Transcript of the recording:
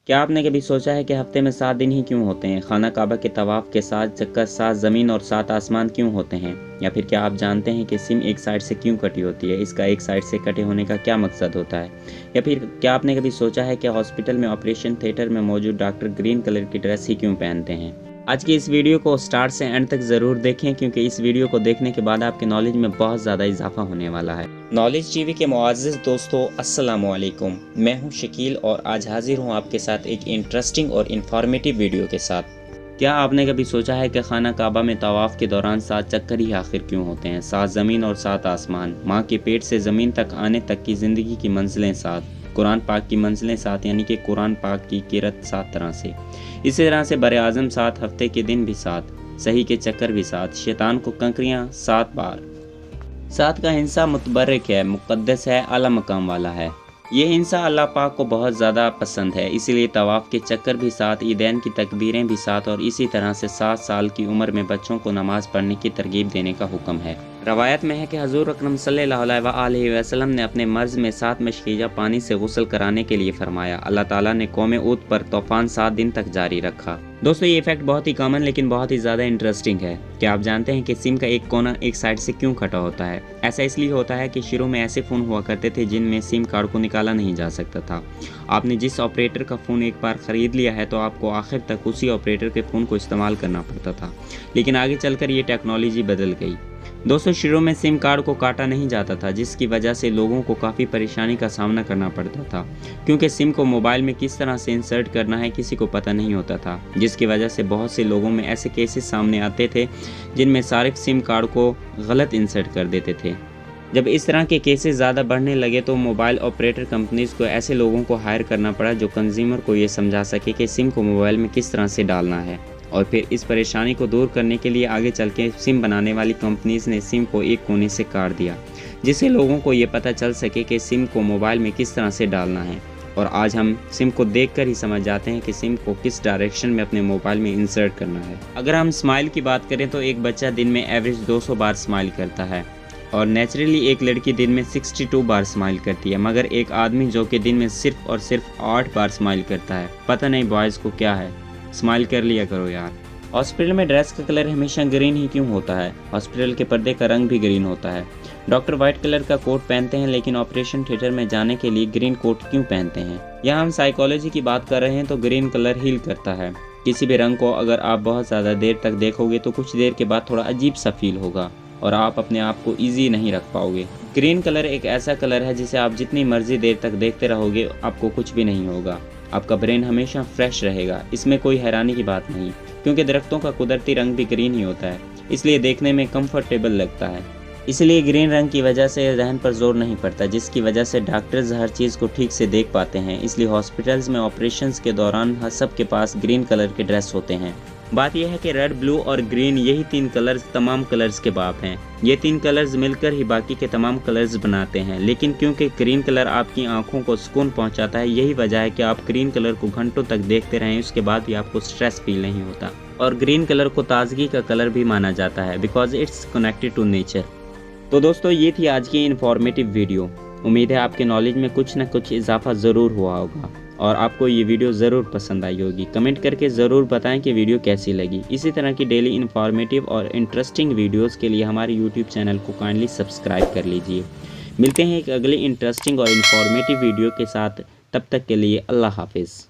क्या आपने कभी सोचा है कि हफ्ते में 7 दिन ही क्यों होते हैं? खाना काबा के तवाफ के 7 चक्कर, 7 ज़मीन और 7 आसमान क्यों होते हैं? या फिर क्या आप जानते हैं कि सिम एक साइड से क्यों कटी होती है? इसका एक साइड से कटे होने का क्या मकसद होता है? या फिर क्या आपने कभी सोचा है कि हॉस्पिटल में ऑपरेशन थिएटर में मौजूद डॉक्टर ग्रीन कलर की ड्रेस ही क्यों पहनते हैं? आज की इस वीडियो को स्टार्ट से एंड तक ज़रूर देखें, क्योंकि इस वीडियो को देखने के बाद आपके नॉलेज में बहुत ज़्यादा इजाफा होने वाला है। नॉलेज टीवी के मुआज़्ज़िज़ दोस्तों, अस्सलामु अलैकुम। मैं हूं शकील और आज हाजिर हूं आपके साथ एक इंटरेस्टिंग और इन्फॉर्मेटिव वीडियो के साथ। क्या आपने कभी सोचा है कि खाना काबा में तवाफ़ के दौरान 7 चक्कर ही आखिर क्यों होते हैं? 7 ज़मीन और 7 आसमान, माँ के पेट से ज़मीन तक आने तक की ज़िंदगी की मंजिलें 7, कुरान पाक की मंजिलें 7, यानी कि कुरान पाक की किरत 7 तरह से। इसी तरह से बरे आज़म 7, हफ्ते के दिन भी 7, सही के चक्कर भी 7, शैतान को कंकरियाँ 7 बार। 7 का हिंसा मुतबर्रक है, मुक़द्दस है, आला मकाम वाला है। ये हिंसा अल्लाह पाक को बहुत ज़्यादा पसंद है, इसीलिए तवाफ़ के चक्कर भी 7, ईदैन की तकबीरें भी 7 और इसी तरह से 7 साल की उम्र में बच्चों को नमाज़ पढ़ने की तरगीब देने का हुक्म है। रवायत में है कि हज़ूर अकरम सल्लल्लाहु अलैहि वसल्लम ने अपने मर्ज़ में 7 मशकीजा पानी से गुस्ल कराने के लिए फरमाया। अल्लाह ताला ने कौम ऊद पर तूफ़ान 7 दिन तक जारी रखा। दोस्तों, ये फैक्ट बहुत ही कॉमन लेकिन बहुत ही ज़्यादा इंटरेस्टिंग है। क्या आप जानते हैं कि सिम का एक कोना एक साइड से क्यों कटा होता है? ऐसा इसलिए होता है कि शुरू में ऐसे फ़ोन हुआ करते थे जिनमें सिम कार्ड को निकाला नहीं जा सकता था। आपने जिस ऑपरेटर का फ़ोन एक बार ख़रीद लिया है तो आपको आखिर तक उसी ऑपरेटर के फ़ोन को इस्तेमाल करना पड़ता था, लेकिन आगे चलकर ये टेक्नोलॉजी बदल गई। दोस्तों, शुरू में सिम कार्ड को काटा नहीं जाता था, जिसकी वजह से लोगों को काफ़ी परेशानी का सामना करना पड़ता था, क्योंकि सिम को मोबाइल में किस तरह से इंसर्ट करना है किसी को पता नहीं होता था, जिसकी वजह से बहुत से लोगों में ऐसे केसेस सामने आते थे जिनमें सारिफ सिम कार्ड को गलत इंसर्ट कर देते थे। जब इस तरह के केसेस ज़्यादा बढ़ने लगे तो मोबाइल ऑपरेटर कंपनीज़ को ऐसे लोगों को हायर करना पड़ा जो कंज्यूमर को ये समझा सके कि सिम को मोबाइल में किस तरह से डालना है। और फिर इस परेशानी को दूर करने के लिए आगे चल के सिम बनाने वाली कंपनीज़ ने सिम को एक कोने से काट दिया, जिससे लोगों को ये पता चल सके कि सिम को मोबाइल में किस तरह से डालना है। और आज हम सिम को देखकर ही समझ जाते हैं कि सिम को किस डायरेक्शन में अपने मोबाइल में इंसर्ट करना है। अगर हम स्माइल की बात करें तो एक बच्चा दिन में एवरेज 200 बार स्माइल करता है और नेचुरली एक लड़की दिन में 62 बार स्माइल करती है, मगर एक आदमी जो कि दिन में सिर्फ और सिर्फ 8 बार स्माइल करता है। पता नहीं बॉयज़ को क्या है, स्माइल कर लिया करो यार। हॉस्पिटल में ड्रेस का कलर हमेशा ग्रीन ही क्यों होता है? हॉस्पिटल के पर्दे का रंग भी ग्रीन होता है। डॉक्टर वाइट कलर का कोट पहनते हैं, लेकिन ऑपरेशन थिएटर में जाने के लिए ग्रीन कोट क्यों पहनते हैं? यहाँ हम साइकोलॉजी की बात कर रहे हैं तो ग्रीन कलर हील करता है। किसी भी रंग को अगर आप बहुत ज़्यादा देर तक देखोगे तो कुछ देर के बाद थोड़ा अजीब सा फील होगा और आप अपने आप को ईजी नहीं रख पाओगे। ग्रीन कलर एक ऐसा कलर है जिसे आप जितनी मर्जी देर तक देखते रहोगे आपको कुछ भी नहीं होगा। आपका ब्रेन हमेशा फ्रेश रहेगा। इसमें कोई हैरानी की बात नहीं, क्योंकि दरख्तों का कुदरती रंग भी ग्रीन ही होता है, इसलिए देखने में कंफर्टेबल लगता है। इसलिए ग्रीन रंग की वजह से जहन पर जोर नहीं पड़ता, जिसकी वजह से डॉक्टर्स हर चीज़ को ठीक से देख पाते हैं। इसलिए हॉस्पिटल्स में ऑपरेशंस के दौरान सबके पास ग्रीन कलर के ड्रेस होते हैं। बात यह है कि रेड, ब्लू और ग्रीन, यही 3 कलर्स तमाम कलर्स के बाप हैं। ये 3 कलर्स मिलकर ही बाकी के तमाम कलर्स बनाते हैं, लेकिन क्योंकि ग्रीन कलर आपकी आंखों को सुकून पहुंचाता है, यही वजह है कि आप ग्रीन कलर को घंटों तक देखते रहें, उसके बाद भी आपको स्ट्रेस फील नहीं होता। और ग्रीन कलर को ताजगी का कलर भी माना जाता है, because it's connected to nature. तो दोस्तों, ये थी आज की इन्फॉर्मेटिव वीडियो। उम्मीद है आपके नॉलेज में कुछ न कुछ इजाफा ज़रूर हुआ होगा और आपको ये वीडियो ज़रूर पसंद आई होगी। कमेंट करके ज़रूर बताएं कि वीडियो कैसी लगी। इसी तरह की डेली इन्फॉर्मेटिव और इंटरेस्टिंग वीडियोस के लिए हमारे यूट्यूब चैनल को काइंडली सब्सक्राइब कर लीजिए। मिलते हैं एक अगले इंटरेस्टिंग और इन्फॉर्मेटिव वीडियो के साथ, तब तक के लिए अल्लाह हाफिज़।